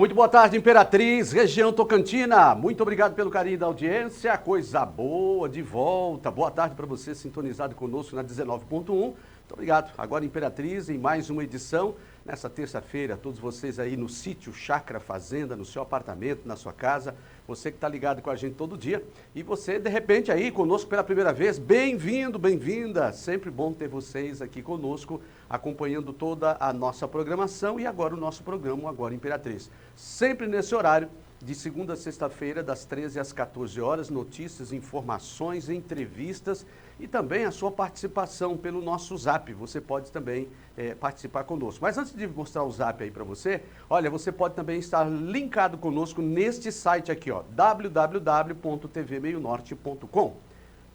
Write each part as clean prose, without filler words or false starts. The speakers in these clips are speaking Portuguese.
Muito boa tarde, Imperatriz, região Tocantina. Muito obrigado pelo carinho da audiência. Coisa boa, de volta. Boa tarde para você, sintonizado conosco na 19.1. Muito obrigado. Agora, Imperatriz, em mais uma edição. Nessa terça-feira, todos vocês aí no sítio, chácara, fazenda, no seu apartamento, na sua casa. Você que está ligado com a gente todo dia. E você, de repente, aí conosco pela primeira vez. Bem-vindo, bem-vinda. Sempre bom ter vocês aqui conosco, acompanhando toda a nossa programação e agora o nosso programa, Agora Imperatriz. Sempre nesse horário, de segunda a sexta-feira, das 13 às 14 horas, notícias, informações, entrevistas e também a sua participação pelo nosso Zap. Você pode também participar conosco. Mas antes de mostrar o Zap aí para você, olha, você pode também estar linkado conosco neste site aqui, ó, www.tvmeionorte.com.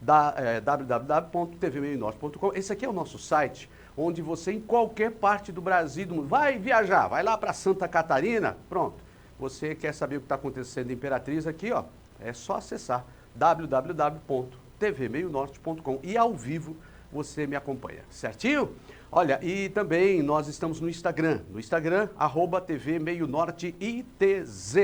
www.tvmeionorte.com. Esse aqui é o nosso site, onde você, em qualquer parte do Brasil, do mundo, vai viajar, vai lá para Santa Catarina, pronto. Você quer saber o que está acontecendo em Imperatriz aqui, ó, é só acessar www.tvmeionorte.com e ao vivo você me acompanha, certinho? Olha, e também nós estamos no Instagram, @tvmeionorteitz.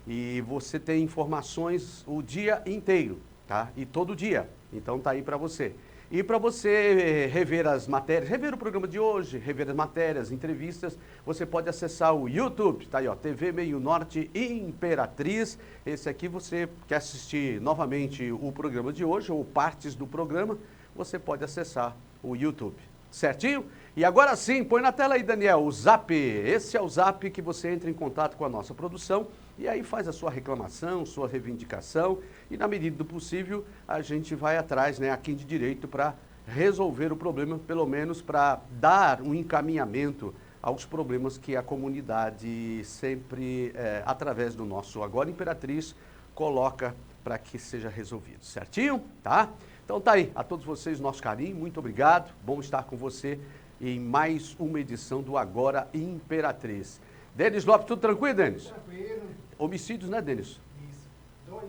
E você tem informações o dia inteiro, tá? E todo dia, então tá aí para você. E para você rever as matérias, rever o programa de hoje, rever as matérias, entrevistas, você pode acessar o YouTube, tá aí, ó, TV Meio Norte Imperatriz. Esse aqui você quer assistir novamente o programa de hoje ou partes do programa, você pode acessar o YouTube, certinho? E agora sim, põe na tela aí, Daniel, o Zap. Esse é o Zap que você entra em contato com a nossa produção e aí faz a sua reclamação, sua reivindicação e na medida do possível a gente vai atrás, né, aqui de direito para resolver o problema, pelo menos para dar um encaminhamento aos problemas que a comunidade sempre, através do nosso Agora Imperatriz, coloca para que seja resolvido, certinho? Tá? Então tá aí, a todos vocês nosso carinho, muito obrigado, bom estar com você em mais uma edição do Agora Imperatriz. Denis Lopes, tudo tranquilo, Denis? Tranquilo. Homicídios, né, Denis? Isso.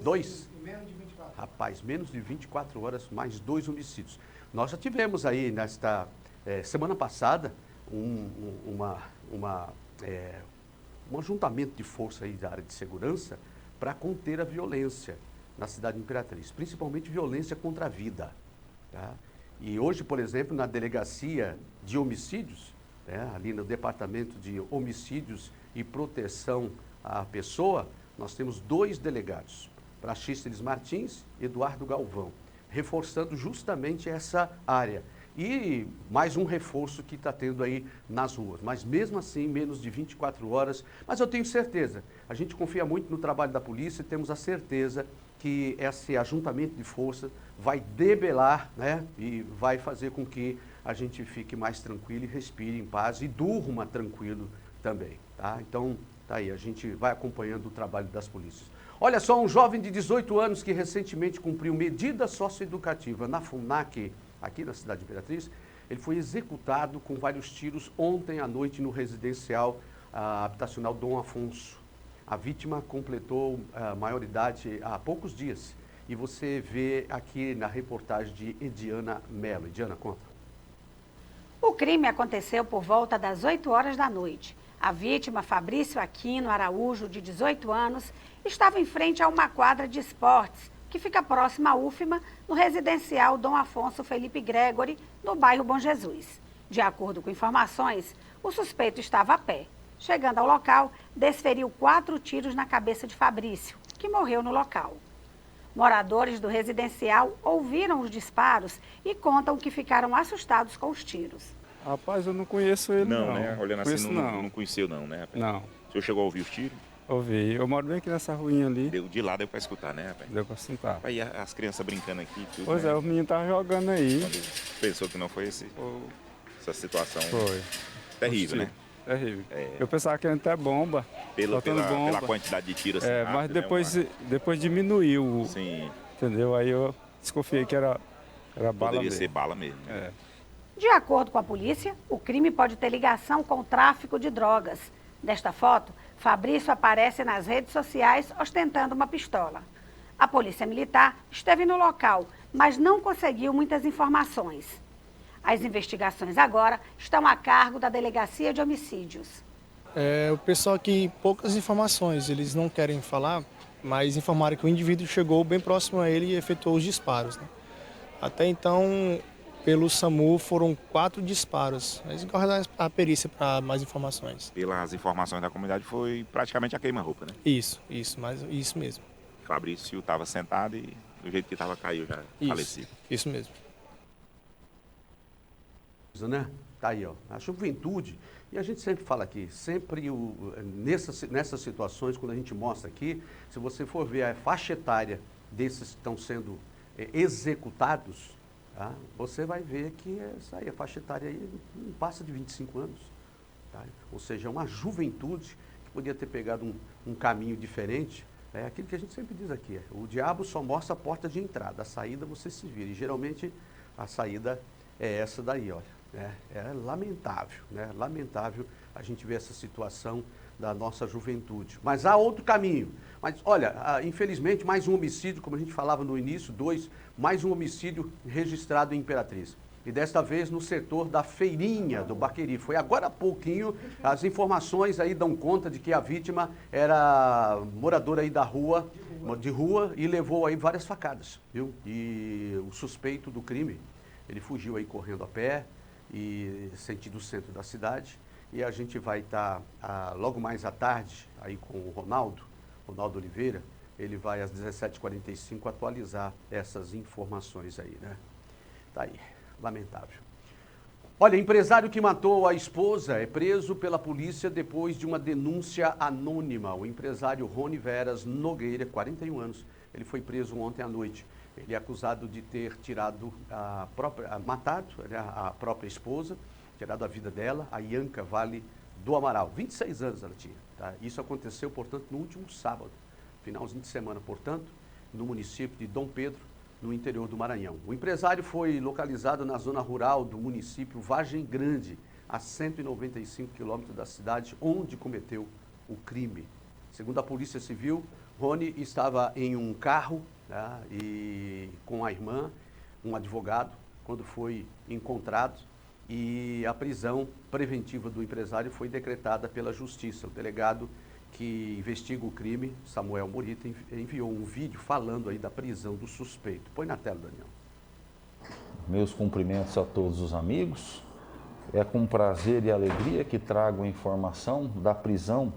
Dois? Em menos de 24 horas. Rapaz, menos de 24 horas, mais 2 homicídios. Nós já tivemos aí, nesta semana passada, um ajuntamento de força aí da área de segurança para conter a violência na cidade de Imperatriz, principalmente violência contra a vida, tá? E hoje, por exemplo, na delegacia de homicídios, ali no departamento de homicídios e proteção à pessoa, nós temos 2 delegados, Praxísteres Martins e Eduardo Galvão, reforçando justamente essa área. E mais um reforço que está tendo aí nas ruas. Mas mesmo assim, menos de 24 horas. Mas eu tenho certeza, a gente confia muito no trabalho da polícia e temos a certeza que esse ajuntamento de força vai debelar, né, e vai fazer com que a gente fique mais tranquilo e respire em paz e durma tranquilo também, tá? Então, tá aí, a gente vai acompanhando o trabalho das polícias. Olha só, um jovem de 18 anos que recentemente cumpriu medida socioeducativa na FUNAC, aqui na cidade de Imperatriz, ele foi executado com vários tiros ontem à noite no residencial habitacional Dom Afonso. A vítima completou a maioridade há poucos dias. E você vê aqui na reportagem de Ediana Mello. Ediana, conta. O crime aconteceu por volta das 8 horas da noite. A vítima, Fabrício Aquino Araújo, de 18 anos, estava em frente a uma quadra de esportes, que fica próxima à UFMA, no residencial Dom Afonso Felipe Gregory, no bairro Bom Jesus. De acordo com informações, o suspeito estava a pé. Chegando ao local, desferiu 4 tiros na cabeça de Fabrício, que morreu no local. Moradores do residencial ouviram os disparos e contam que ficaram assustados com os tiros. Rapaz, eu não conheço ele, não. Não, né? Olhando Conheço, assim, não conheceu, não, né, rapaz? Não. O senhor chegou a ouvir os tiros? Ouvi. Eu moro bem aqui nessa ruinha ali. De lá deu pra escutar, né, rapaz? Deu pra sentar. Aí as crianças brincando aqui, tudo, Pois né? é, o menino tava jogando aí. Quando pensou que não foi essa situação Foi. terrível, né? Terrível. É. Eu pensava que era até bomba. Pela bomba. quantidade de tiros assim, Mas rápido, né, depois diminuiu. Sim. Entendeu? Aí eu desconfiei que era bala Poderia mesmo. ser bala mesmo. É. De acordo com a polícia, o crime pode ter ligação com o tráfico de drogas. Nesta foto, Fabrício aparece nas redes sociais ostentando uma pistola. A polícia militar esteve no local, mas não conseguiu muitas informações. As investigações agora estão a cargo da Delegacia de Homicídios. O pessoal aqui, poucas informações, eles não querem falar, mas informaram que o indivíduo chegou bem próximo a ele e efetuou os disparos, né? Até então, pelo SAMU, foram 4 disparos. Eles vão guardar a perícia para mais informações. Pelas informações da comunidade, foi praticamente a queima-roupa, né? Isso mesmo. Fabrício estava sentado e do jeito que estava caiu já falecido. Isso mesmo. Né? Tá aí, ó, a juventude, e a gente sempre fala aqui, sempre nessas situações, quando a gente mostra aqui, se você for ver a faixa etária desses que estão sendo executados, tá? Você vai ver que essa aí, a faixa etária aí não passa de 25 anos. Tá? Ou seja, é uma juventude que podia ter pegado um caminho diferente. É aquilo que a gente sempre diz aqui, o diabo só mostra a porta de entrada, a saída você se vira, e geralmente a saída é essa daí, olha. É lamentável, né? Lamentável a gente ver essa situação da nossa juventude. Mas há outro caminho. Mas, olha, infelizmente, mais um homicídio, como a gente falava no início, mais um homicídio registrado em Imperatriz. E desta vez no setor da feirinha do Baqueri. Foi agora há pouquinho, as informações aí dão conta de que a vítima era moradora aí de rua e levou aí várias facadas, viu? E o suspeito do crime, ele fugiu aí correndo a pé, e sentido centro da cidade, e a gente vai estar logo mais à tarde aí com o Ronaldo Oliveira, ele vai às 17h45 atualizar essas informações aí, né? Tá aí, lamentável. Olha, empresário que matou a esposa é preso pela polícia depois de uma denúncia anônima. O empresário Rony Veras Nogueira, 41 anos, ele foi preso ontem à noite. Ele é acusado de ter matado a própria esposa, tirado a vida dela, a Ianca Vale do Amaral. 26 anos ela tinha. Tá? Isso aconteceu, portanto, no último sábado, finalzinho de semana, portanto, no município de Dom Pedro, no interior do Maranhão. O empresário foi localizado na zona rural do município Vargem Grande, a 195 quilômetros da cidade, onde cometeu o crime. Segundo a Polícia Civil, Rony estava em um carro, né, e com a irmã, um advogado, quando foi encontrado, e a prisão preventiva do empresário foi decretada pela Justiça. O delegado que investiga o crime, Samuel Morita, enviou um vídeo falando aí da prisão do suspeito. Põe na tela, Daniel. Meus cumprimentos a todos os amigos. É com prazer e alegria que trago a informação da prisão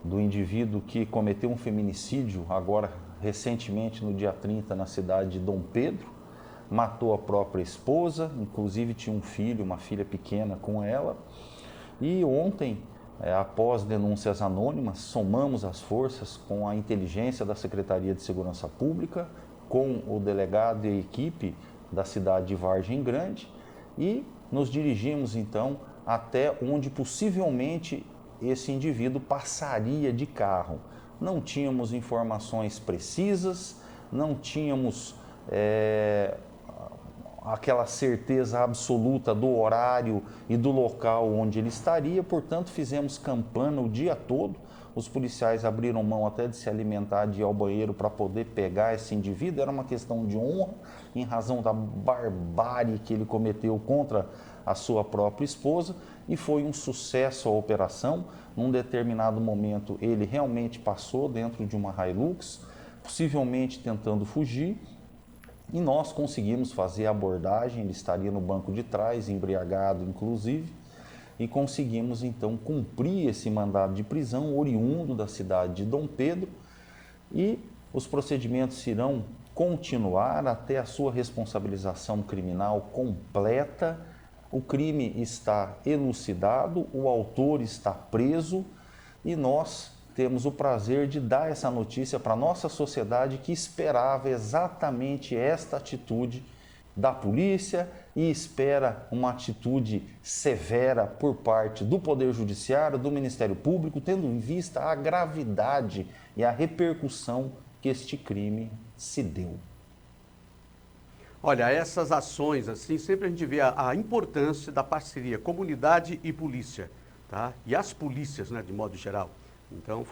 do indivíduo que cometeu um feminicídio agora recentemente no dia 30 na cidade de Dom Pedro. Matou a própria esposa, inclusive tinha um filho, uma filha pequena com ela. E ontem, após denúncias anônimas, somamos as forças com a inteligência da Secretaria de Segurança Pública, com o delegado e a equipe da cidade de Vargem Grande e nos dirigimos então até onde possivelmente esse indivíduo passaria de carro. Não tínhamos informações precisas, não tínhamos aquela certeza absoluta do horário e do local onde ele estaria, portanto fizemos campana o dia todo. Os policiais abriram mão até de se alimentar, de ir ao banheiro para poder pegar esse indivíduo. Era uma questão de honra, em razão da barbárie que ele cometeu contra a sua própria esposa, e foi um sucesso a operação. Num determinado momento ele realmente passou dentro de uma Hilux, possivelmente tentando fugir, e nós conseguimos fazer a abordagem. Ele estaria no banco de trás, embriagado inclusive, e conseguimos então cumprir esse mandado de prisão oriundo da cidade de Dom Pedro, e os procedimentos irão continuar até a sua responsabilização criminal completa. O crime está elucidado, o autor está preso, e nós temos o prazer de dar essa notícia para a nossa sociedade, que esperava exatamente esta atitude da polícia e espera uma atitude severa por parte do Poder Judiciário, do Ministério Público, tendo em vista a gravidade e a repercussão que este crime se deu. Olha, essas ações, assim, sempre a gente vê a importância da parceria comunidade e polícia, tá? E as polícias, né, de modo geral. Então,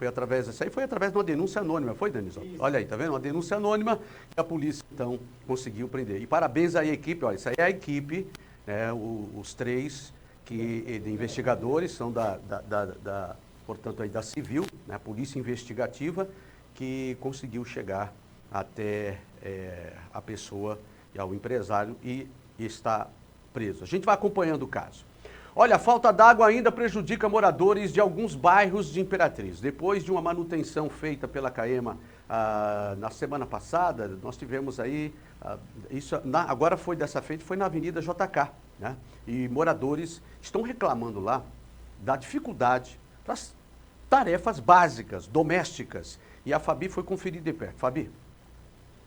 isso aí foi através de uma denúncia anônima, foi, Denison? Olha aí, tá vendo? Uma denúncia anônima e a polícia, então, conseguiu prender. E parabéns aí à equipe, olha, isso aí é a equipe, né, os três de investigadores são portanto, aí da Civil, né, a Polícia Investigativa, que conseguiu chegar até a pessoa e ao empresário e está preso. A gente vai acompanhando o caso. Olha, a falta d'água ainda prejudica moradores de alguns bairros de Imperatriz. Depois de uma manutenção feita pela CAEMA na semana passada, nós tivemos aí, agora foi dessa feita, foi na Avenida JK, né? E moradores estão reclamando lá da dificuldade das tarefas básicas, domésticas. E a Fabi foi conferir de perto. Fabi.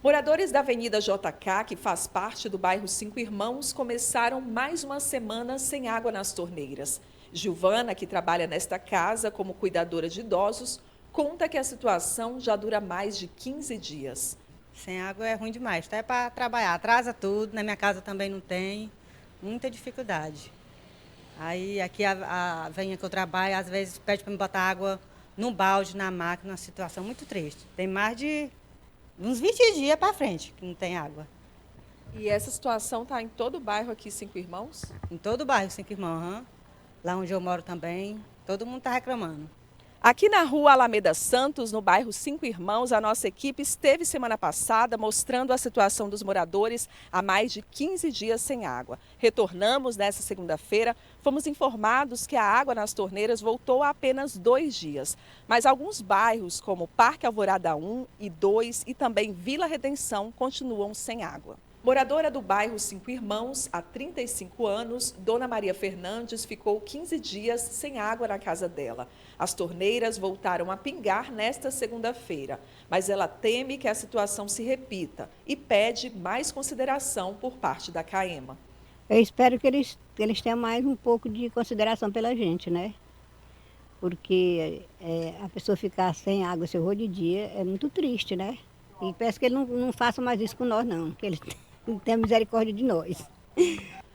Moradores da Avenida JK, que faz parte do bairro Cinco Irmãos, começaram mais uma semana sem água nas torneiras. Gilvana, que trabalha nesta casa como cuidadora de idosos, conta que a situação já dura mais de 15 dias. Sem água é ruim demais, até para trabalhar, atrasa tudo, na minha casa também não tem, muita dificuldade. Aí aqui a veinha que eu trabalho, às vezes pede para me botar água num balde, na máquina, uma situação muito triste. Tem mais de uns 20 dias para frente que não tem água. E essa situação está em todo o bairro aqui, Cinco Irmãos? Em todo o bairro Cinco Irmãos, lá onde eu moro também, todo mundo está reclamando. Aqui na rua Alameda Santos, no bairro Cinco Irmãos, a nossa equipe esteve semana passada mostrando a situação dos moradores há mais de 15 dias sem água. Retornamos nessa segunda-feira, fomos informados que a água nas torneiras voltou há apenas 2 dias. Mas alguns bairros, como Parque Alvorada 1 e 2 e também Vila Redenção, continuam sem água. Moradora do bairro Cinco Irmãos, há 35 anos, Dona Maria Fernandes ficou 15 dias sem água na casa dela. As torneiras voltaram a pingar nesta segunda-feira, mas ela teme que a situação se repita e pede mais consideração por parte da CAEMA. Eu espero que eles tenham mais um pouco de consideração pela gente, né? Porque a pessoa ficar sem água esse horror de dia é muito triste, né? E peço que eles não façam mais isso com nós, não, que eles tenham misericórdia de nós.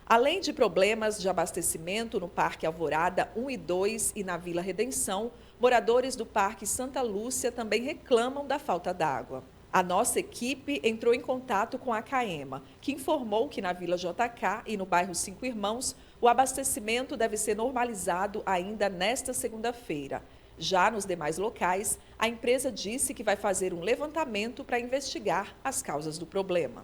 Além de problemas de abastecimento no Parque Alvorada 1 e 2 e na Vila Redenção, moradores do Parque Santa Lúcia também reclamam da falta d'água. A nossa equipe entrou em contato com a CAEMA, que informou que na Vila JK e no bairro Cinco Irmãos, o abastecimento deve ser normalizado ainda nesta segunda-feira. Já nos demais locais, a empresa disse que vai fazer um levantamento para investigar as causas do problema.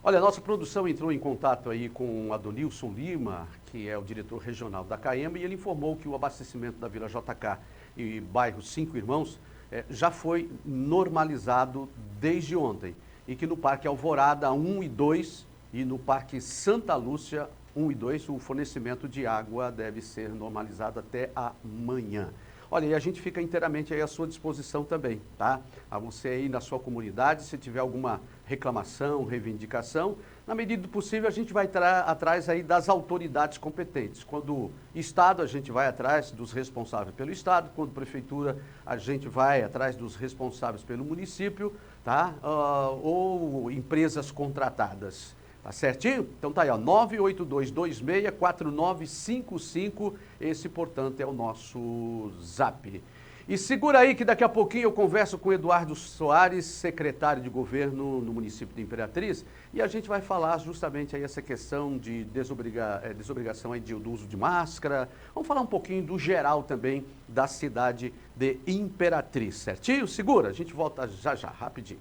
Olha, a nossa produção entrou em contato aí com o Adonilson Lima, que é o diretor regional da CAEMA, e ele informou que o abastecimento da Vila JK e bairro Cinco Irmãos já foi normalizado desde ontem, e que no Parque Alvorada 1 e 2 e no Parque Santa Lúcia 1 e 2 o fornecimento de água deve ser normalizado até amanhã. Olha, e a gente fica inteiramente aí à sua disposição também, tá? A você aí na sua comunidade, se tiver alguma reclamação, reivindicação, na medida do possível a gente vai atrás aí das autoridades competentes. Quando Estado, a gente vai atrás dos responsáveis pelo Estado, quando Prefeitura, a gente vai atrás dos responsáveis pelo município, tá? Ou empresas contratadas. Tá certinho? Então tá aí, ó, 982264955, esse, portanto, é o nosso zap. E segura aí que daqui a pouquinho eu converso com o Eduardo Soares, secretário de governo no município de Imperatriz, e a gente vai falar justamente aí essa questão de desobrigação aí do uso de máscara. Vamos falar um pouquinho do geral também da cidade de Imperatriz, certinho? Segura, a gente volta já já, rapidinho.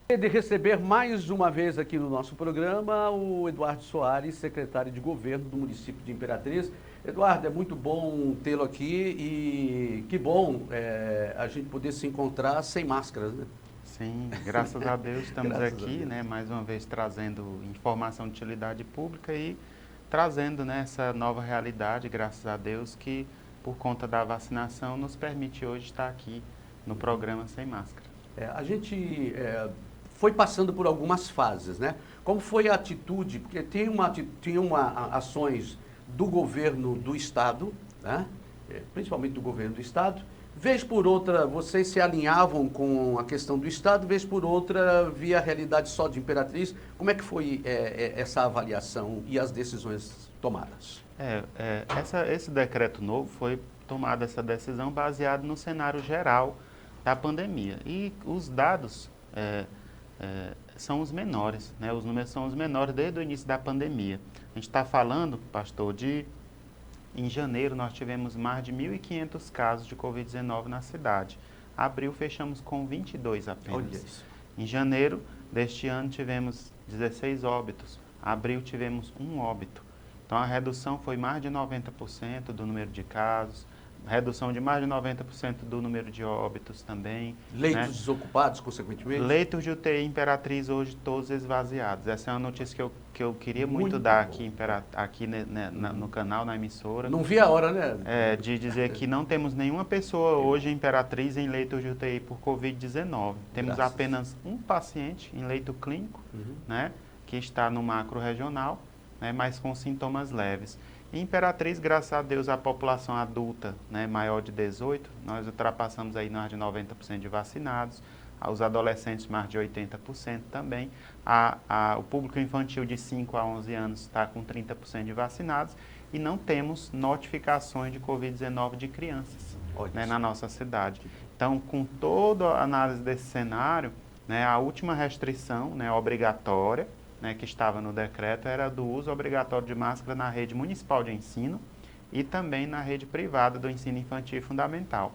De receber mais uma vez aqui no nosso programa o Eduardo Soares, secretário de governo do município de Imperatriz. Eduardo, é muito bom tê-lo aqui e que bom a gente poder se encontrar sem máscaras, né? Sim, graças a Deus estamos aqui, né, mais uma vez trazendo informação de utilidade pública e trazendo, né, essa nova realidade, graças a Deus, que por conta da vacinação nos permite hoje estar aqui no programa Sem Máscara. A gente foi passando por algumas fases, né? Como foi a atitude, porque tinha ações do governo do Estado, né? Principalmente do governo do Estado, vez por outra vocês se alinhavam com a questão do Estado, vez por outra via a realidade só de Imperatriz. Como é que foi essa avaliação e as decisões tomadas? Esse decreto novo foi tomada essa decisão baseado no cenário geral da pandemia. E os dados são os menores, né? Os números são os menores desde o início da pandemia. A gente está falando, pastor, em janeiro nós tivemos mais de 1.500 casos de Covid-19 na cidade. Abril fechamos com 22 apenas. Olha isso. Em janeiro deste ano tivemos 16 óbitos. Abril tivemos 1 óbito. Então a redução foi mais de 90% do número de casos, redução de mais de 90% do número de óbitos também. Leitos desocupados, consequentemente? Leitos de UTI Imperatriz hoje todos esvaziados. Essa é uma notícia que eu queria muito dar aqui no canal, na emissora. Não vi a hora, né? De dizer que não temos nenhuma pessoa hoje em Imperatriz em leitos de UTI por Covid-19. Temos apenas um paciente em leito clínico, né, que está no macro regional, né, mas com sintomas leves. Em Imperatriz, graças a Deus, a população adulta, né, maior de 18, nós ultrapassamos aí mais de 90% de vacinados, os adolescentes mais de 80% também, o público infantil de 5 a 11 anos está com 30% de vacinados e não temos notificações de Covid-19 de crianças, né, na nossa cidade. Então, com toda a análise desse cenário, né, a última restrição, né, obrigatória, né, que estava no decreto, era do uso obrigatório de máscara na rede municipal de ensino e também na rede privada do ensino infantil e fundamental.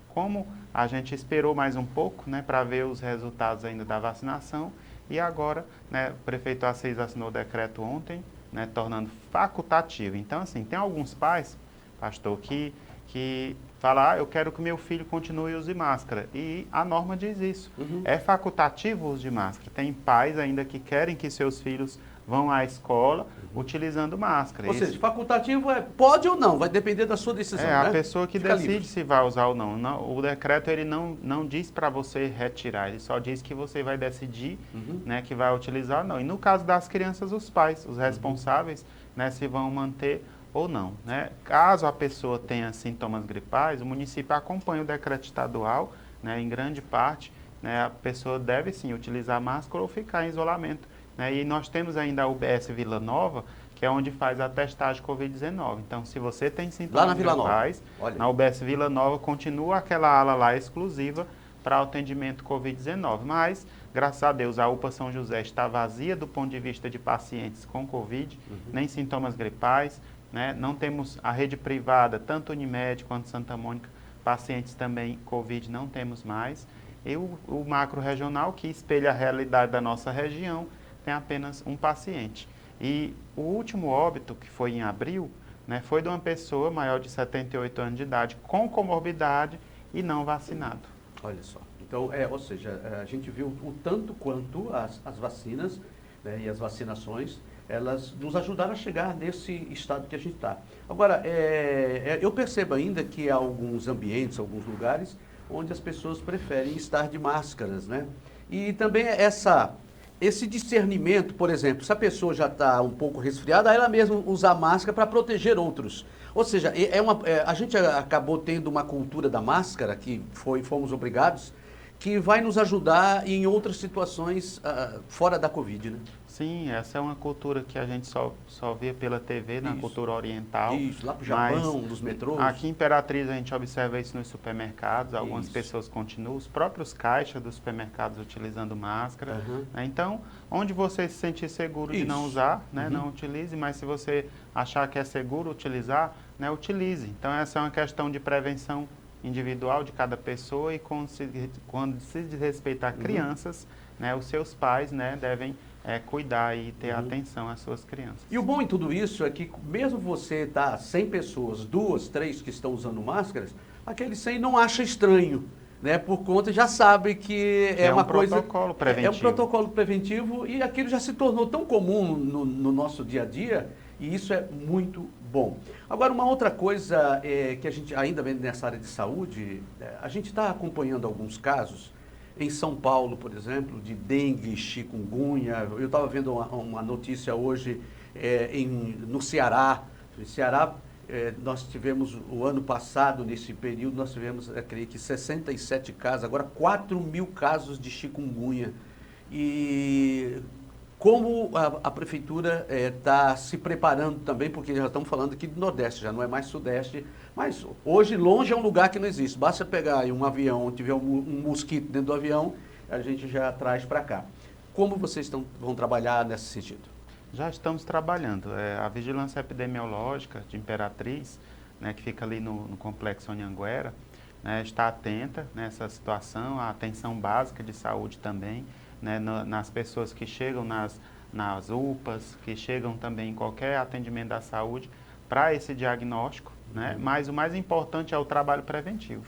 Como a gente esperou mais um pouco, né, para ver os resultados ainda da vacinação, e agora, né, o prefeito Assis assinou o decreto ontem, né, tornando facultativo. Então, assim, tem alguns pais, pastor, que falam, eu quero que meu filho continue usando máscara. E a norma diz isso. É facultativo o uso de máscara. Tem pais ainda que querem que seus filhos vão à escola utilizando máscara. Ou seja, facultativo pode ou não, vai depender da sua decisão, né? A pessoa que decide se vai usar ou não. O decreto ele não diz para você retirar, ele só diz que você vai decidir, né, que vai utilizar ou não. E no caso das crianças, os pais, os responsáveis, né, se vão manter ou não, né? Caso a pessoa tenha sintomas gripais, o município acompanha o decreto estadual, né, em grande parte, né, a pessoa deve sim utilizar máscara ou ficar em isolamento, né? E nós temos ainda a UBS Vila Nova, que é onde faz a testagem COVID-19. Então, se você tem sintomas gripais, na UBS Vila Nova continua aquela ala lá exclusiva para o atendimento COVID-19. Mas, graças a Deus, a UPA São José está vazia do ponto de vista de pacientes com COVID, nem sintomas gripais, né? Não temos a rede privada, tanto Unimed quanto Santa Mônica, pacientes também COVID não temos mais. E o macro regional, que espelha a realidade da nossa região, tem apenas um paciente. E o último óbito, que foi em abril, né, foi de uma pessoa maior de 78 anos de idade, com comorbidade e não vacinado. Olha só. Então, ou seja, a gente viu o tanto quanto as vacinas, né, e as vacinações, elas nos ajudaram a chegar nesse estado que a gente está. Agora, eu percebo ainda que há alguns ambientes, alguns lugares, onde as pessoas preferem estar de máscaras, né? E também esse discernimento, por exemplo, se a pessoa já está um pouco resfriada, ela mesma usa a máscara para proteger outros. Ou seja, a gente acabou tendo uma cultura da máscara, que fomos obrigados, que vai nos ajudar em outras situações fora da Covid, né? Sim, essa é uma cultura que a gente só via pela TV, na cultura oriental. Isso, lá para o Japão, nos metrôs. Aqui em Imperatriz a gente observa isso nos supermercados, algumas pessoas continuam, os próprios caixas dos supermercados utilizando máscara. Né? Então, onde você se sentir seguro de não usar, né, não utilize, mas se você achar que é seguro utilizar, né, utilize. Então, essa é uma questão de prevenção individual de cada pessoa e quando se diz respeito a crianças, né, os seus pais, né, devem cuidar e ter atenção às suas crianças. E o bom em tudo isso é que mesmo você tá 100 pessoas, 2, 3 que estão usando máscaras, aqueles 100 não acha estranho, né? Por conta, já sabe que é uma coisa... protocolo preventivo. É um protocolo preventivo e aquilo já se tornou tão comum no nosso dia a dia e isso é muito bom. Agora, uma outra coisa que a gente, ainda vem nessa área de saúde, a gente está acompanhando alguns casos em São Paulo, por exemplo, de dengue, chikungunya. Eu estava vendo uma notícia hoje no Ceará. No Ceará, nós tivemos, o ano passado, nesse período, nós tivemos, creio que 67 casos, agora 4.000 casos de chikungunya. E como a prefeitura está se preparando também, porque já estamos falando aqui do Nordeste, já não é mais Sudeste, mas hoje longe é um lugar que não existe. Basta pegar um avião, onde tiver um mosquito dentro do avião, a gente já traz para cá. Como vocês vão trabalhar nesse sentido? Já estamos trabalhando. A Vigilância Epidemiológica de Imperatriz, né, que fica ali no Complexo Anhanguera, né, está atenta nessa situação, a atenção básica de saúde também, né, nas pessoas que chegam nas UPAs, que chegam também em qualquer atendimento da saúde, para esse diagnóstico, né, mas o mais importante é o trabalho preventivo,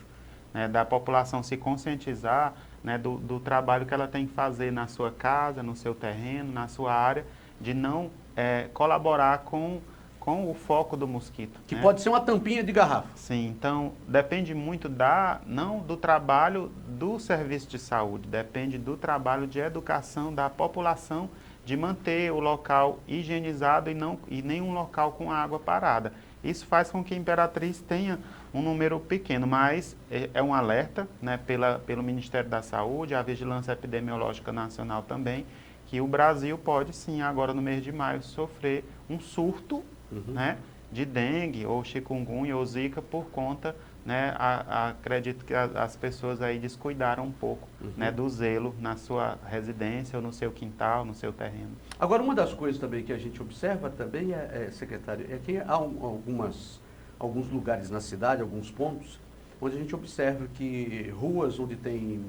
né, da população se conscientizar, né, do trabalho que ela tem que fazer na sua casa, no seu terreno, na sua área, de não colaborar com o foco do mosquito. Que né? pode ser uma tampinha de garrafa. Sim, então depende muito não do trabalho do serviço de saúde, depende do trabalho de educação da população, de manter o local higienizado e nenhum local com água parada. Isso faz com que a Imperatriz tenha um número pequeno, mas é um alerta, né, pelo Ministério da Saúde, a Vigilância Epidemiológica Nacional também, que o Brasil pode sim, agora no mês de maio, sofrer um surto, né, de dengue ou chikungunya ou zika por conta, né, acredito que as pessoas aí descuidaram um pouco, né, do zelo na sua residência ou no seu quintal, no seu terreno. Agora, uma das coisas também que a gente observa também, secretário, é que há alguns lugares na cidade, alguns pontos, onde a gente observa que ruas onde tem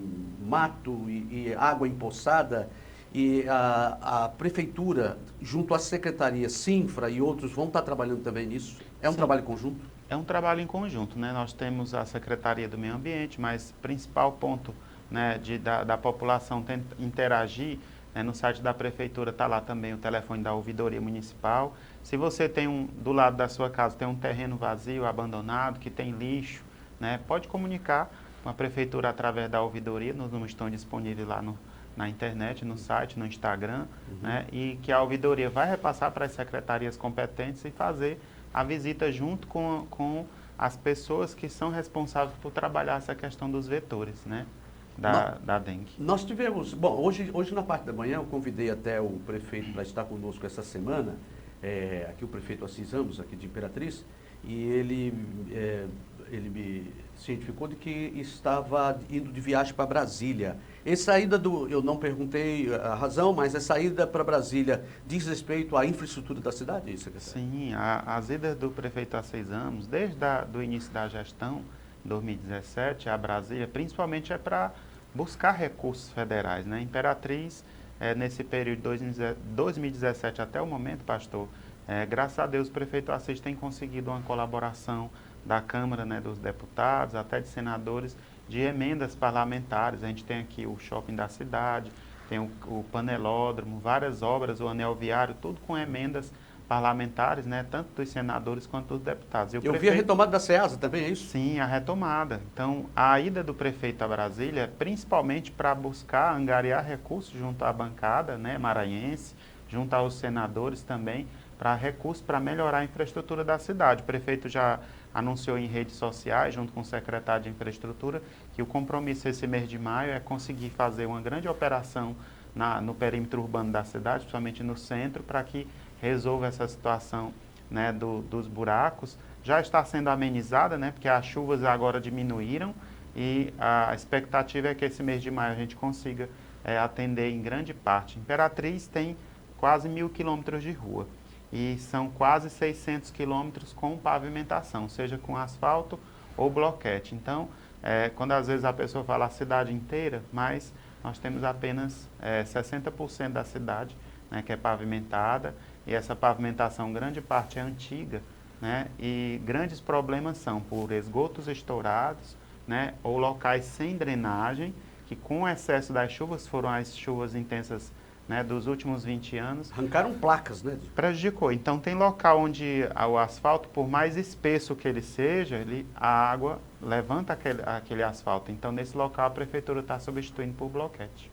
mato e água empoçada, e a prefeitura, junto à secretaria Sinfra e outros, vão estar trabalhando também nisso? É um trabalho conjunto? É um trabalho em conjunto, né? Nós temos a Secretaria do Meio Ambiente, mas o principal ponto, né, da população interagir, né, no site da prefeitura está lá também o telefone da ouvidoria municipal. Se você tem do lado da sua casa tem um terreno vazio, abandonado, que tem lixo, né, pode comunicar com a prefeitura através da ouvidoria, nos números estão disponíveis lá na internet, no site, no Instagram, né, e que a ouvidoria vai repassar para as secretarias competentes e fazer a visita junto com as pessoas que são responsáveis por trabalhar essa questão dos vetores, né, da dengue. Nós tivemos, bom, hoje na parte da manhã eu convidei até o prefeito para estar conosco essa semana, aqui o prefeito Assis Ramos, aqui de Imperatriz, e ele me cientificou de que estava indo de viagem para Brasília. Essa saída eu não perguntei a razão, mas a saída para Brasília diz respeito à infraestrutura da cidade, é isso, secretário? Sim, as idas do prefeito Assis Ramos, desde o início da gestão, 2017, a Brasília, principalmente é para buscar recursos federais, né? Imperatriz, nesse período de 2017 até o momento, pastor, graças a Deus o prefeito Assis tem conseguido uma colaboração da Câmara, né, dos deputados, até de senadores, de emendas parlamentares. A gente tem aqui o shopping da cidade, tem o panelódromo, várias obras, o anel viário, tudo com emendas parlamentares, né, tanto dos senadores quanto dos deputados. Eu vi a retomada da SEASA também, é isso? Sim, a retomada. Então, a ida do prefeito a Brasília é principalmente para buscar angariar recursos junto à bancada, né, maranhense, junto aos senadores também, para recursos para melhorar a infraestrutura da cidade. O prefeito já anunciou em redes sociais, junto com o secretário de Infraestrutura, que o compromisso esse mês de maio é conseguir fazer uma grande operação no perímetro urbano da cidade, principalmente no centro, para que resolva essa situação, né, dos buracos. Já está sendo amenizada, né, porque as chuvas agora diminuíram e a expectativa é que esse mês de maio a gente consiga atender em grande parte. Imperatriz tem quase 1.000 quilômetros de rua e são quase 600 quilômetros com pavimentação, seja com asfalto ou bloquete. Então, quando às vezes a pessoa fala a cidade inteira, mas nós temos apenas 60% da cidade, né, que é pavimentada, e essa pavimentação, grande parte é antiga, né, e grandes problemas são por esgotos estourados, né, ou locais sem drenagem, que com o excesso das chuvas, foram as chuvas intensas, né, dos últimos 20 anos. Arrancaram placas, né? Prejudicou. Então, tem local onde o asfalto, por mais espesso que ele seja, a água levanta aquele asfalto. Então, nesse local, a prefeitura está substituindo por bloquete.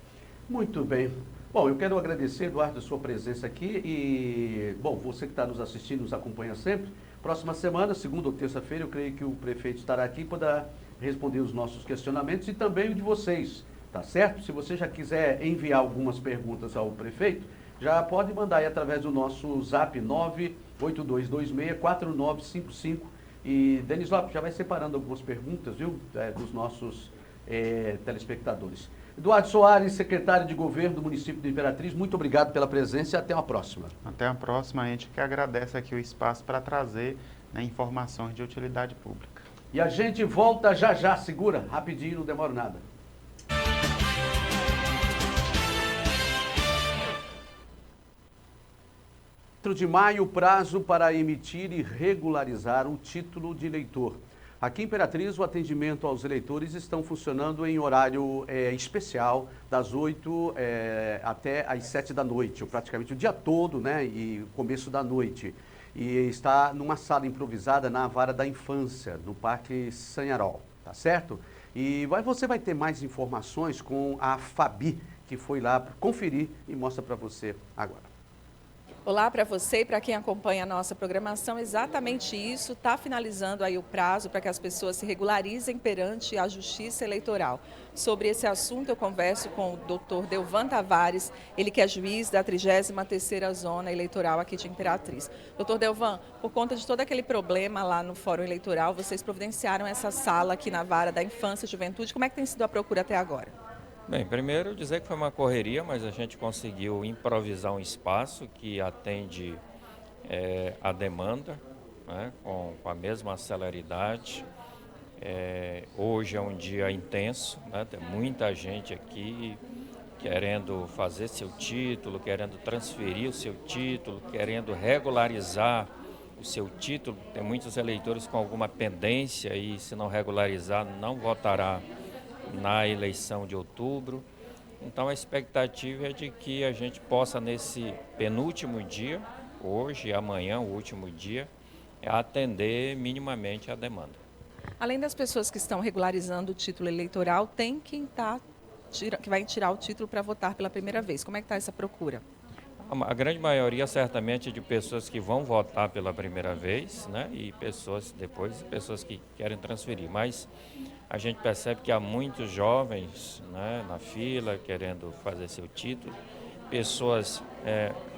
Muito bem. Bom, eu quero agradecer, Eduardo, a sua presença aqui e, bom, você que está nos assistindo, nos acompanha sempre. Próxima semana, segunda ou terça-feira, eu creio que o prefeito estará aqui para responder os nossos questionamentos e também o de vocês. Tá certo? Se você já quiser enviar algumas perguntas ao prefeito, já pode mandar aí através do nosso zap 982264955. E Denis Lopes já vai separando algumas perguntas, viu, dos nossos telespectadores. Eduardo Soares, secretário de Governo do município de Imperatriz, muito obrigado pela presença e até a próxima. Até a próxima, a gente que agradece aqui o espaço para trazer, né, informações de utilidade pública. E a gente volta já já, segura, rapidinho, não demora nada. 4 de maio, prazo para emitir e regularizar o título de eleitor. Aqui em Imperatriz, o atendimento aos eleitores estão funcionando em horário especial, das 8 até às 7 da noite, ou praticamente o dia todo, né, e começo da noite. E está numa sala improvisada na Vara da Infância, no Parque Sanharol, tá certo? E você vai ter mais informações com a Fabi, que foi lá conferir e mostra para você agora. Olá para você e para quem acompanha a nossa programação, exatamente isso, está finalizando aí o prazo para que as pessoas se regularizem perante a Justiça Eleitoral. Sobre esse assunto eu converso com o Dr. Delvan Tavares, ele que é juiz da 33ª Zona Eleitoral aqui de Imperatriz. Dr. Delvan, por conta de todo aquele problema lá no Fórum Eleitoral, vocês providenciaram essa sala aqui na Vara da Infância e Juventude, como é que tem sido a procura até agora? Bem, primeiro dizer que foi uma correria, mas a gente conseguiu improvisar um espaço que atende a demanda, né, com a mesma celeridade. Hoje é um dia intenso, né, tem muita gente aqui querendo fazer seu título, querendo transferir o seu título, querendo regularizar o seu título. Tem muitos eleitores com alguma pendência e, se não regularizar, não votará na eleição de outubro. Então a expectativa é de que a gente possa, nesse penúltimo dia, hoje e amanhã, o último dia, atender minimamente a demanda. Além das pessoas que estão regularizando o título eleitoral, tem quem que vai tirar o título para votar pela primeira vez. Como é que está essa procura? A grande maioria, certamente, é de pessoas que vão votar pela primeira vez, né? E pessoas que querem transferir. Mas a gente percebe que há muitos jovens, né, na fila querendo fazer seu título, pessoas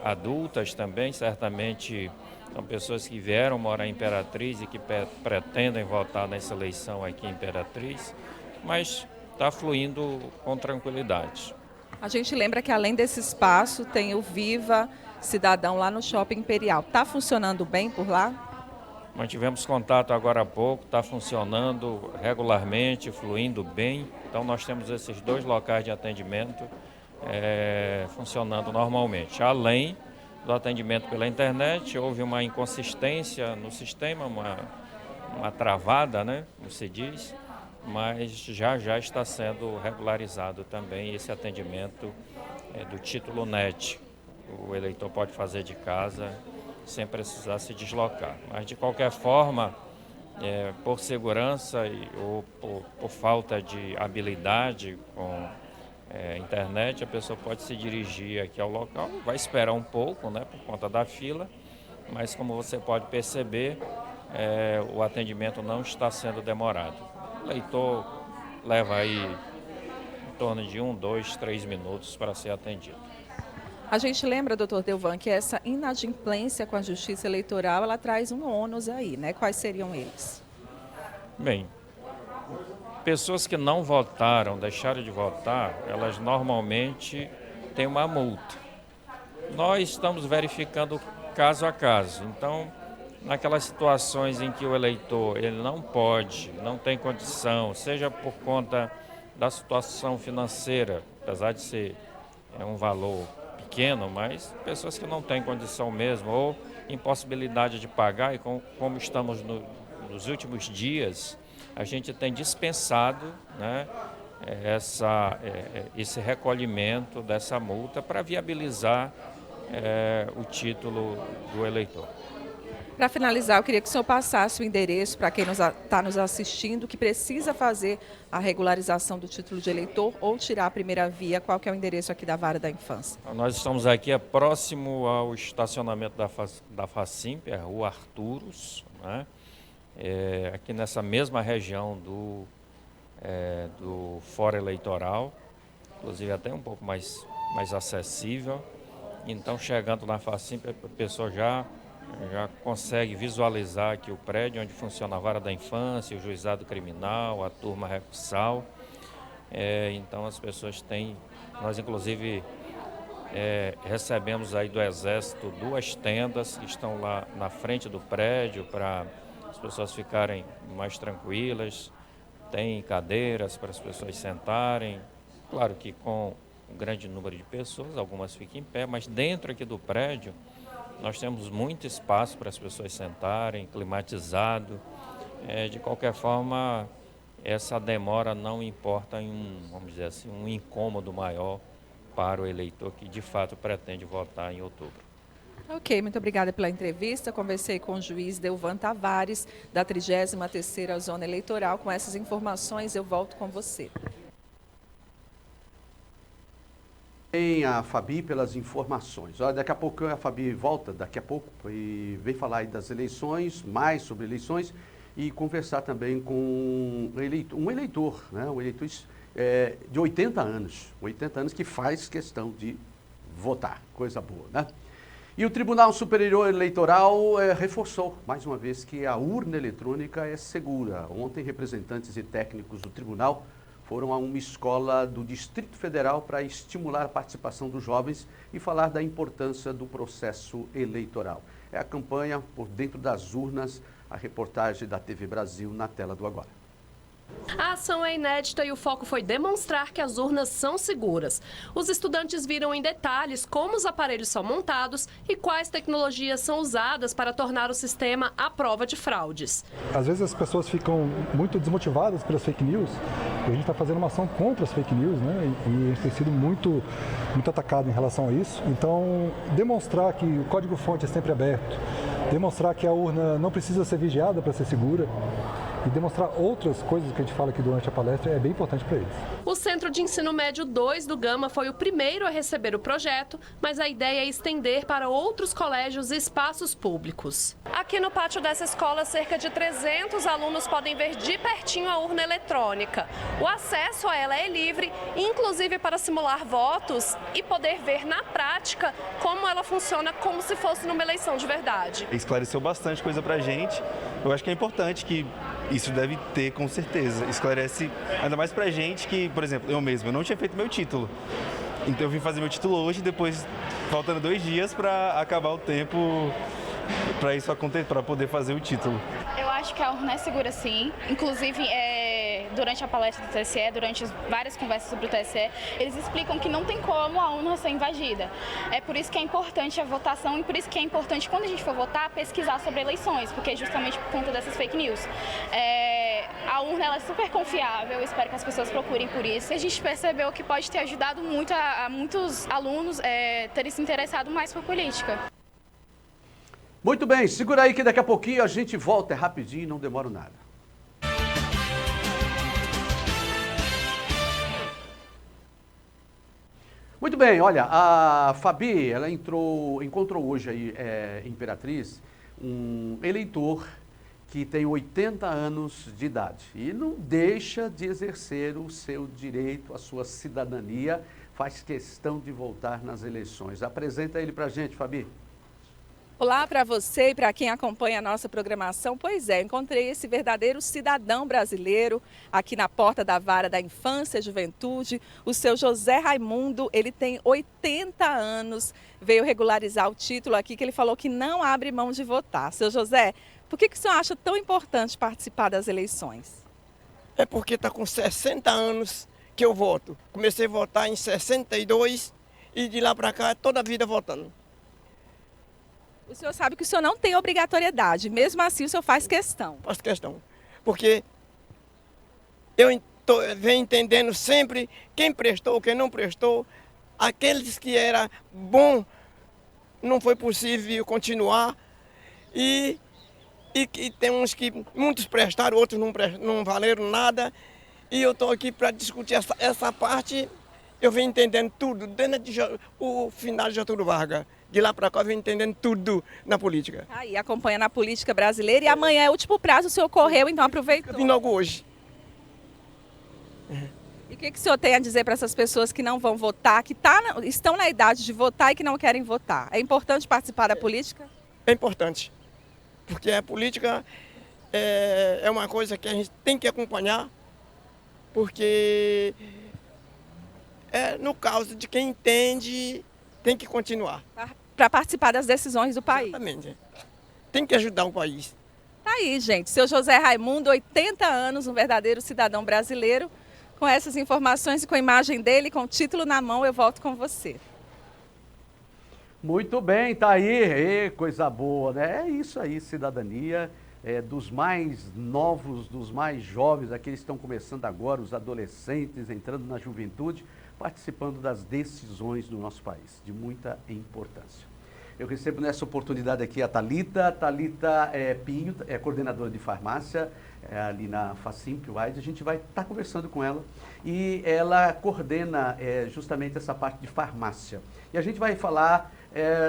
adultas também, certamente são pessoas que vieram morar em Imperatriz e que pretendem votar nessa eleição aqui em Imperatriz, mas está fluindo com tranquilidade. A gente lembra que, além desse espaço, tem o Viva Cidadão lá no Shopping Imperial. Está funcionando bem por lá? Mantivemos contato agora há pouco, está funcionando regularmente, fluindo bem. Então nós temos esses 2 locais de atendimento funcionando normalmente. Além do atendimento pela internet, houve uma inconsistência no sistema, uma travada, né, como se diz, mas já está sendo regularizado também esse atendimento do título NET. O eleitor pode fazer de casa sem precisar se deslocar. Mas, de qualquer forma, por segurança ou por falta de habilidade com internet, a pessoa pode se dirigir aqui ao local, vai esperar um pouco, né, por conta da fila, mas, como você pode perceber, o atendimento não está sendo demorado. O eleitor leva aí em torno de 1, 2, 3 minutos para ser atendido. A gente lembra, doutor Delvan, que essa inadimplência com a Justiça Eleitoral, ela traz um ônus aí, né? Quais seriam eles? Bem, pessoas que não votaram, deixaram de votar, elas normalmente têm uma multa. Nós estamos verificando caso a caso, então, naquelas situações em que o eleitor ele não pode, não tem condição, seja por conta da situação financeira, apesar de ser um valor pequeno, mas pessoas que não têm condição mesmo, ou impossibilidade de pagar, e como estamos nos últimos dias, a gente tem dispensado, né, esse recolhimento dessa multa para viabilizar o título do eleitor. Para finalizar, eu queria que o senhor passasse o endereço para quem está nos assistindo, que precisa fazer a regularização do título de eleitor ou tirar a primeira via. Qual que é o endereço aqui da Vara da Infância? Nós estamos aqui próximo ao estacionamento da Facimp, a Rua Arturos, né? Aqui nessa mesma região do Fórum Eleitoral, inclusive até um pouco mais acessível. Então, chegando na Facimp, a pessoa já consegue visualizar aqui o prédio onde funciona a Vara da Infância, o Juizado Criminal, a turma recursal. Então as pessoas têm, nós inclusive recebemos aí do Exército 2 tendas que estão lá na frente do prédio para as pessoas ficarem mais tranquilas, tem cadeiras para as pessoas sentarem, claro que com um grande número de pessoas, algumas ficam em pé, mas dentro aqui do prédio nós temos muito espaço para as pessoas sentarem, climatizado. De qualquer forma, essa demora não importa vamos dizer assim, um incômodo maior para o eleitor que de fato pretende votar em outubro. Ok, muito obrigada pela entrevista. Conversei com o juiz Delvan Tavares, da 33ª Zona Eleitoral. Com essas informações, eu volto com você. Tem a Fabi pelas informações. Olha, daqui a pouco a Fabi volta, daqui a pouco, e vem falar aí das eleições, mais sobre eleições, e conversar também com um eleitor, né? Um eleitor de 80 anos que faz questão de votar, coisa boa, né? E o Tribunal Superior Eleitoral reforçou, mais uma vez, que a urna eletrônica é segura. Ontem, representantes e técnicos do tribunal foram a uma escola do Distrito Federal para estimular a participação dos jovens e falar da importância do processo eleitoral. É a campanha Por Dentro das Urnas, a reportagem da TV Brasil na tela do agora. A ação é inédita e o foco foi demonstrar que as urnas são seguras. Os estudantes viram em detalhes como os aparelhos são montados e quais tecnologias são usadas para tornar o sistema à prova de fraudes. Às vezes as pessoas ficam muito desmotivadas pelas fake news e a gente está fazendo uma ação contra as fake news, né? E a gente tem sido muito atacado em relação a isso. Então, demonstrar que o código-fonte é sempre aberto, demonstrar que a urna não precisa ser vigiada para ser segura, e demonstrar outras coisas que a gente fala aqui durante a palestra é bem importante para eles. O Centro de Ensino Médio 2 do Gama foi o primeiro a receber o projeto, mas a ideia é estender para outros colégios e espaços públicos. Aqui no pátio dessa escola, cerca de 300 alunos podem ver de pertinho a urna eletrônica. O acesso a ela é livre, inclusive para simular votos e poder ver na prática como ela funciona como se fosse numa eleição de verdade. Esclareceu bastante coisa para a gente. Eu acho que é importante que isso deve ter, com certeza. Esclarece ainda mais pra gente que, por exemplo, eu não tinha feito meu título. Então eu vim fazer meu título hoje, depois faltando 2 dias para acabar o tempo para isso acontecer, para poder fazer o título. Eu acho que a urna é segura sim. Inclusive, durante a palestra do TSE, durante várias conversas sobre o TSE, eles explicam que não tem como a urna ser invadida. É por isso que é importante a votação e por isso que é importante, quando a gente for votar, pesquisar sobre eleições, porque é justamente por conta dessas fake news. A urna ela é super confiável, eu espero que as pessoas procurem por isso. A gente percebeu que pode ter ajudado muito a muitos alunos terem se interessado mais por política. Muito bem, segura aí que daqui a pouquinho a gente volta, é rapidinho, não demora nada. Muito bem, olha, a Fabi, ela encontrou hoje aí em Imperatriz um eleitor que tem 80 anos de idade e não deixa de exercer o seu direito, a sua cidadania, faz questão de voltar nas eleições. Apresenta ele pra gente, Fabi. Olá para você e para quem acompanha a nossa programação. Pois é, encontrei esse verdadeiro cidadão brasileiro aqui na porta da Vara da Infância e Juventude. O seu José Raimundo, ele tem 80 anos, veio regularizar o título aqui, que ele falou que não abre mão de votar. Seu José, por que o senhor acha tão importante participar das eleições? É porque está com 60 anos que eu voto. Comecei a votar em 62 e de lá para cá toda a vida votando. O senhor sabe que o senhor não tem obrigatoriedade, mesmo assim o senhor faz questão. Faço questão, porque eu venho entendendo sempre quem prestou, quem não prestou, aqueles que era bom, não foi possível continuar, e tem uns que muitos prestaram, outros não valeram nada, e eu estou aqui para discutir essa parte. Eu venho entendendo tudo, desde o final de Getúlio Vargas. De lá para cá eu venho entendendo tudo na política. Aí, acompanhando a política brasileira. E amanhã é o último prazo, o senhor correu, então aproveitou. Eu vim logo hoje. E o que o senhor tem a dizer para essas pessoas que não vão votar, que estão na idade de votar e que não querem votar? É importante participar da política? É importante, porque a política é uma coisa que a gente tem que acompanhar porque no caso de quem entende, tem que continuar. Para participar das decisões do país. Exatamente. Tem que ajudar o país. Tá aí, gente. Seu José Raimundo, 80 anos, um verdadeiro cidadão brasileiro. Com essas informações e com a imagem dele, com o título na mão, eu volto com você. Muito bem, tá aí. Coisa boa, né? É isso aí, cidadania. Dos mais novos, dos mais jovens, aqueles que estão começando agora, os adolescentes, entrando na juventude, participando das decisões do nosso país, de muita importância. Eu recebo nessa oportunidade aqui a Thalita. Thalita Pinho, é coordenadora de farmácia ali na Facimp Wide. A gente vai estar conversando com ela e ela coordena justamente essa parte de farmácia. E a gente vai falar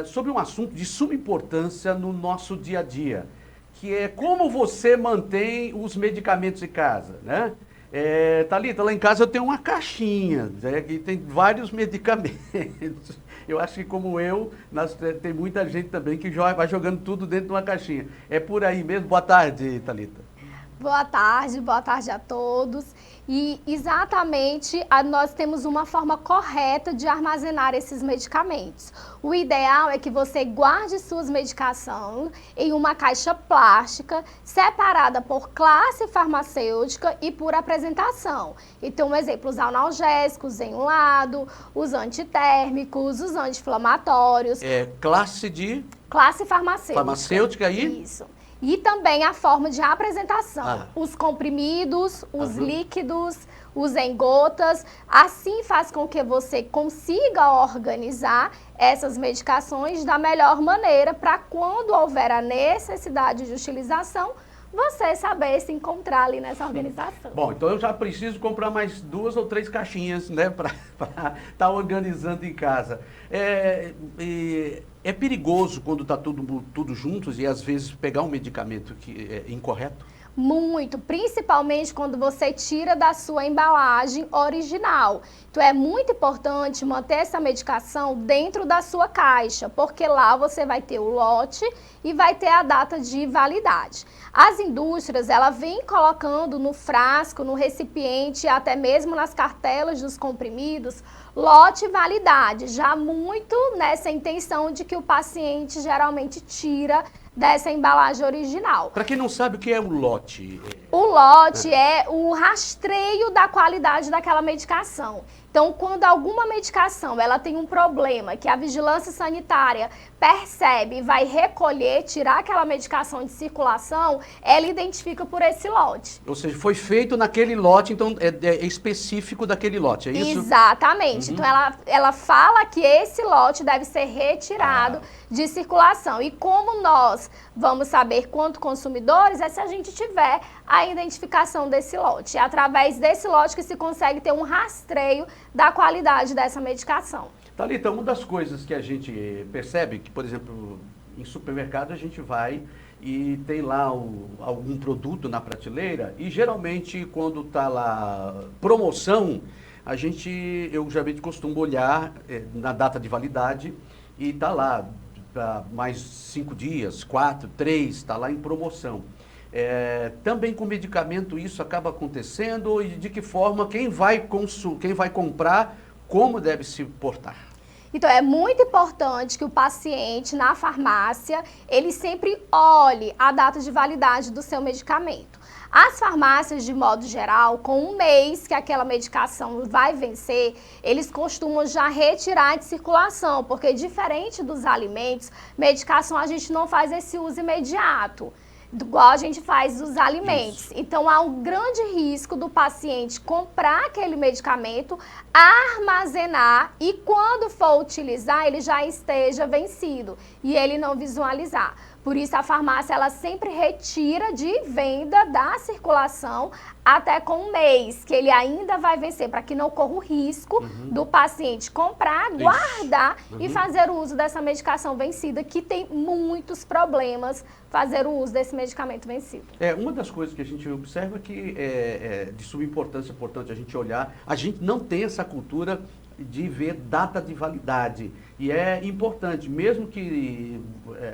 sobre um assunto de suma importância no nosso dia a dia, que é como você mantém os medicamentos em casa, né? Thalita, lá em casa eu tenho uma caixinha, que tem vários medicamentos. Eu acho que como tem muita gente também que vai jogando tudo dentro de uma caixinha. É por aí mesmo? Boa tarde, Thalita. Boa tarde a todos. E exatamente nós temos uma forma correta de armazenar esses medicamentos. O ideal é que você guarde suas medicações em uma caixa plástica, separada por classe farmacêutica e por apresentação. Então, um exemplo, os analgésicos em um lado, os antitérmicos, os anti-inflamatórios. Classe farmacêutica. Farmacêutica aí? Isso. E também a forma de apresentação, os comprimidos, os líquidos, os em gotas. Assim faz com que você consiga organizar essas medicações da melhor maneira para quando houver a necessidade de utilização, você saber se encontrar ali nessa organização. Bom, então eu já preciso comprar mais 2 ou 3 caixinhas, né, para estar organizando em casa. É perigoso quando está tudo juntos e às vezes pegar um medicamento que é incorreto? Muito, principalmente quando você tira da sua embalagem original. Então é muito importante manter essa medicação dentro da sua caixa, porque lá você vai ter o lote e vai ter a data de validade. As indústrias, ela vem colocando no frasco, no recipiente, até mesmo nas cartelas dos comprimidos, lote e validade, já muito nessa intenção de que o paciente geralmente tira dessa embalagem original. Para quem não sabe o que é o lote? O lote é o rastreio da qualidade daquela medicação. Então, quando alguma medicação ela tem um problema que a vigilância sanitária percebe e vai recolher, tirar aquela medicação de circulação, ela identifica por esse lote. Ou seja, foi feito naquele lote, então é específico daquele lote, é isso? Exatamente. Então, ela fala que esse lote deve ser retirado de circulação. E como nós vamos saber quanto consumidores, é se a gente tiver a identificação desse lote. É através desse lote que se consegue ter um rastreio da qualidade dessa medicação. Thalita, uma das coisas que a gente percebe, que por exemplo, em supermercado a gente vai e tem lá algum produto na prateleira e geralmente quando está lá promoção, eu geralmente costumo olhar na data de validade e está lá mais 5 dias, 4, 3, está lá em promoção. Também com medicamento isso acaba acontecendo e de que forma quem vai comprar, como deve se portar? Então, é muito importante que o paciente na farmácia, ele sempre olhe a data de validade do seu medicamento. As farmácias, de modo geral, com um mês que aquela medicação vai vencer, eles costumam já retirar de circulação, porque diferente dos alimentos, medicação a gente não faz esse uso imediato, igual a gente faz dos alimentos. Isso. Então, há um grande risco do paciente comprar aquele medicamento, armazenar e quando for utilizar, ele já esteja vencido e ele não visualizar. Por isso, a farmácia, ela sempre retira de venda da circulação até com um mês, que ele ainda vai vencer, para que não corra o risco do paciente comprar, guardar e fazer o uso dessa medicação vencida, que tem muitos problemas fazer o uso desse medicamento vencido. Uma das coisas que a gente observa que é de suma importância, importante a gente olhar, a gente não tem essa cultura de ver data de validade. E é importante, mesmo que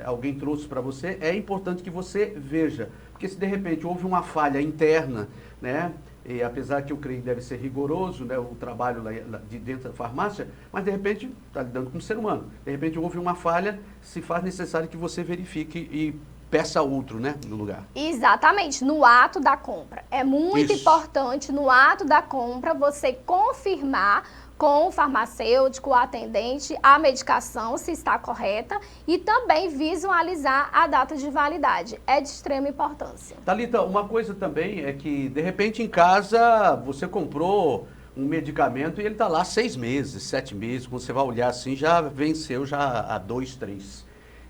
alguém trouxe para você, é importante que você veja. Porque se de repente houve uma falha interna, né, E apesar que eu creio que deve ser rigoroso, né, o trabalho lá de dentro da farmácia, mas de repente está lidando com um ser humano. De repente houve uma falha, se faz necessário que você verifique e peça outro, né, no lugar. Exatamente, no ato da compra. É muito importante no ato da compra você confirmar com o farmacêutico, o atendente, a medicação, se está correta, e também visualizar a data de validade. É de extrema importância. Thalita, uma coisa também é que, de repente, em casa, você comprou um medicamento e ele está lá 6 meses, 7 meses, quando você vai olhar assim, já venceu já há 2, 3.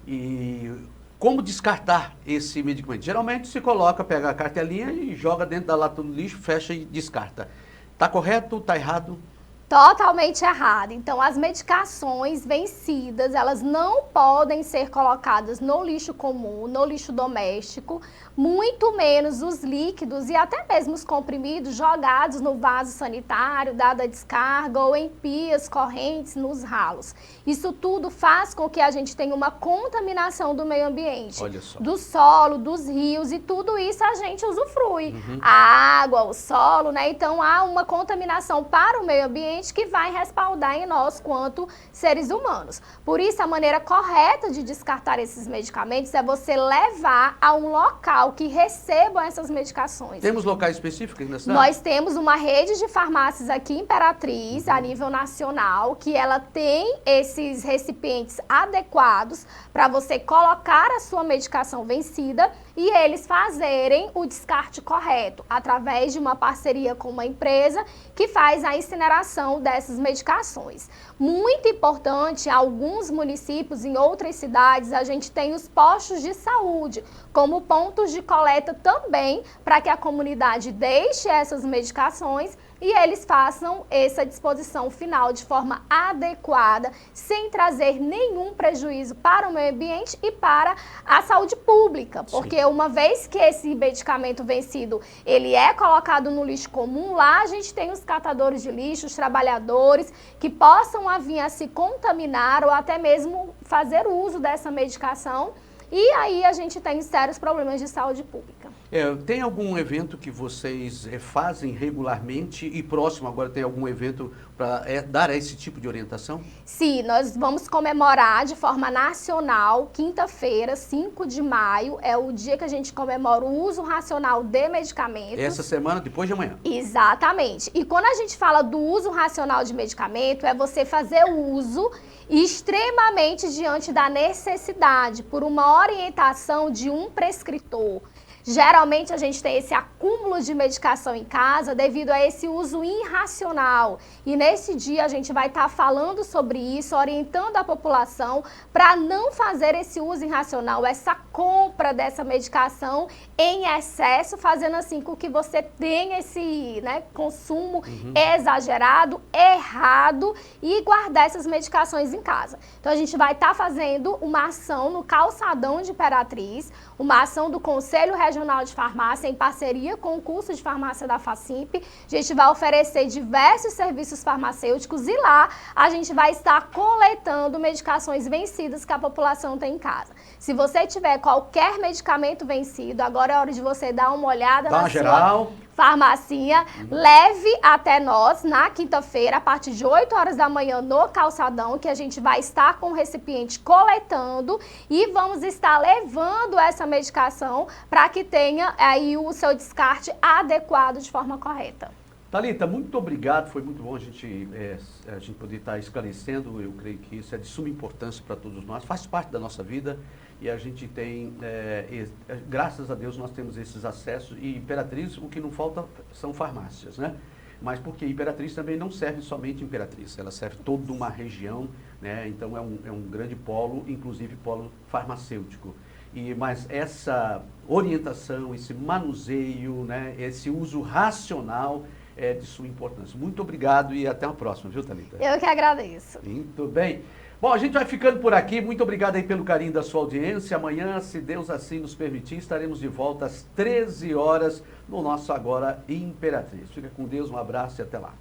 E como descartar esse medicamento? Geralmente se coloca, pega a cartelinha e joga dentro da lata do lixo, fecha e descarta. Está correto? Está errado? Totalmente errado. Então, as medicações vencidas, elas não podem ser colocadas no lixo comum, no lixo doméstico, muito menos os líquidos e até mesmo os comprimidos jogados no vaso sanitário, dada a descarga ou em pias correntes nos ralos. Isso tudo faz com que a gente tenha uma contaminação do meio ambiente, do solo, dos rios, e tudo isso a gente usufrui. A água, o solo, né? Então, há uma contaminação para o meio ambiente que vai respaldar em nós quanto seres humanos. Por isso, a maneira correta de descartar esses medicamentos é você levar a um local que recebam essas medicações. Temos locais específicos na cidade? Nós temos uma rede de farmácias aqui em Imperatriz, a nível nacional, que ela tem esses recipientes adequados para você colocar a sua medicação vencida e eles fazerem o descarte correto, através de uma parceria com uma empresa que faz a incineração dessas medicações. Muito importante, em alguns municípios, em outras cidades, a gente tem os postos de saúde, como pontos de coleta também, para que a comunidade deixe essas medicações e eles façam essa disposição final de forma adequada, sem trazer nenhum prejuízo para o meio ambiente e para a saúde pública. Porque uma vez que esse medicamento vencido, ele é colocado no lixo comum, lá a gente tem os catadores de lixo, os trabalhadores que possam vir a se contaminar ou até mesmo fazer uso dessa medicação. E aí a gente tem sérios problemas de saúde pública. Tem algum evento que vocês fazem regularmente e próximo agora tem algum evento para dar esse tipo de orientação? Sim, nós vamos comemorar de forma nacional, quinta-feira, 5 de maio, é o dia que a gente comemora o uso racional de medicamentos. Essa semana, depois de amanhã. Exatamente. E quando a gente fala do uso racional de medicamento, é você fazer o uso extremamente diante da necessidade, por uma orientação de um prescritor. Geralmente a gente tem esse acúmulo de medicação em casa devido a esse uso irracional. E nesse dia a gente vai estar falando sobre isso, orientando a população para não fazer esse uso irracional, essa compra dessa medicação em excesso, fazendo assim com que você tenha esse consumo exagerado, errado e guardar essas medicações em casa. Então a gente vai estar fazendo uma ação no calçadão de Imperatriz, uma ação do Conselho Regional de Farmácia em parceria com o curso de farmácia da FACIMP. A gente vai oferecer diversos serviços farmacêuticos e lá a gente vai estar coletando medicações vencidas que a população tem em casa. Se você tiver qualquer medicamento vencido, agora é hora de você dar uma olhada na sua farmacinha, leve até nós na quinta-feira, a partir de 8 horas da manhã no calçadão, que a gente vai estar com o recipiente coletando e vamos estar levando essa medicação para que tenha aí o seu descarte adequado de forma correta. Thalita, muito obrigado, foi muito bom a gente poder estar esclarecendo, eu creio que isso é de suma importância para todos nós, faz parte da nossa vida e a gente tem, graças a Deus nós temos esses acessos e Imperatriz, o que não falta são farmácias, né? Mas porque Imperatriz também não serve somente Imperatriz, ela serve toda uma região, né? Então é um grande polo, inclusive polo farmacêutico. Mas essa orientação, esse manuseio, né? Esse uso racional é de sua importância. Muito obrigado e até a próxima, viu, Thalita? Eu que agradeço. Muito bem. Bom, a gente vai ficando por aqui. Muito obrigado aí pelo carinho da sua audiência. Amanhã, se Deus assim nos permitir, estaremos de volta às 13 horas no nosso Agora Imperatriz. Fica com Deus, um abraço e até lá.